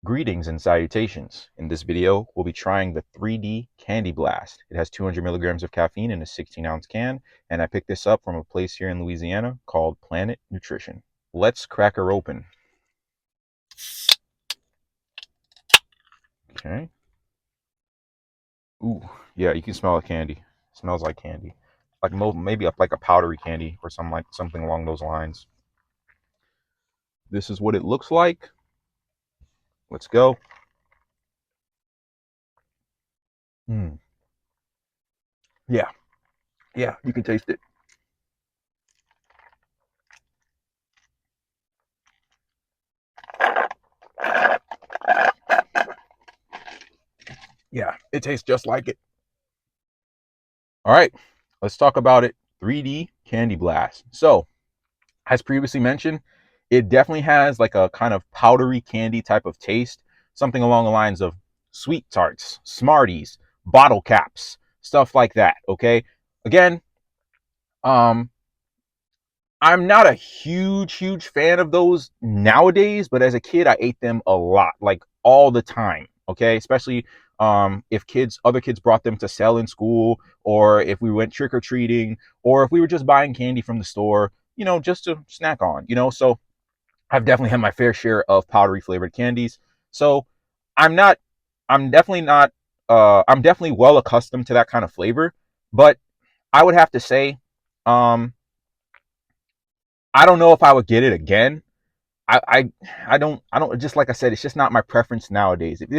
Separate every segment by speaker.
Speaker 1: Greetings and salutations. In this video, we'll be trying the 3D Candy Blast. It has 200 milligrams of caffeine in a 16-ounce can, and I picked this up from a place here in Louisiana called Planet Nutrition. Let's crack her open. Okay. Ooh, yeah, you can smell the candy. It smells like candy, like maybe like a powdery candy or something along those lines. This is what it looks like. Let's go. Hmm. Yeah, yeah, you can taste it. Yeah, it tastes just like it. All right, let's talk about it. 3D Candy Blast. So, as previously mentioned, it definitely has like a kind of powdery candy type of taste, something along the lines of sweet tarts, Smarties, bottle caps, stuff like that. Okay, again, um, I'm not a huge fan of those nowadays, but as a kid, I ate them a lot, like all the time. Okay, especially if other kids brought them to sell in school, or if we went trick or treating, or if we were just buying candy from the store, just to snack on. So I've definitely had my fair share of powdery flavored candies. So I'm not, I'm definitely not, I'm definitely well accustomed to that kind of flavor. But I would have to say, um, I don't know if I would get it again. I don't just like I said, it's just not my preference nowadays. If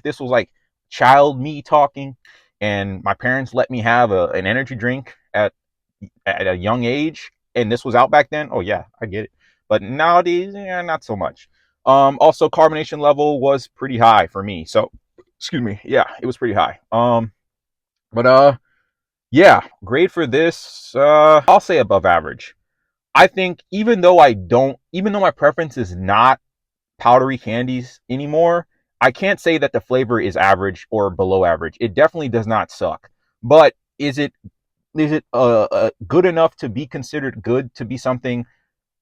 Speaker 1: this was like child me talking, and my parents let me have an energy drink at a young age, and this was out back then, oh yeah, I get it. But nowadays, yeah, not so much. Also carbonation level was pretty high for me. So excuse me, yeah, it was pretty high. But yeah, grade for this, I'll say above average. I think even though my preference is not powdery candies anymore, I can't say that the flavor is average or below average. It definitely does not suck. But is it good enough to be considered good, to be something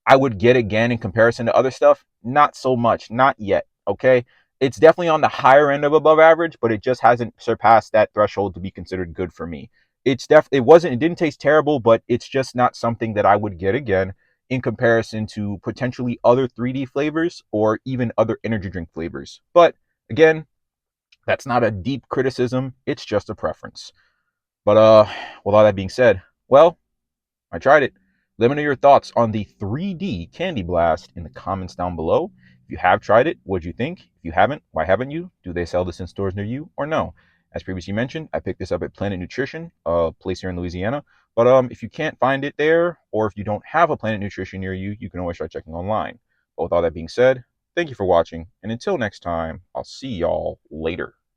Speaker 1: I would get again in comparison to other stuff? Not so much, not yet. Okay, it's definitely on the higher end of above average, but it just hasn't surpassed that threshold to be considered good for me. It didn't taste terrible, but it's just not something that I would get again in comparison to potentially other 3D flavors or even other energy drink flavors. But again, that's not a deep criticism, it's just a preference. But with all that being said, well, I tried it. Let me know your thoughts on the 3D Candy Blast in the comments down below. If you have tried it, what'd you think? If you haven't, why haven't you? Do they sell this in stores near you or no? As previously mentioned, I picked this up at Planet Nutrition, a place here in Louisiana. But if you can't find it there, or if you don't have a Planet Nutrition near you, you can always try checking online. But with all that being said, thank you for watching, and until next time, I'll see y'all later.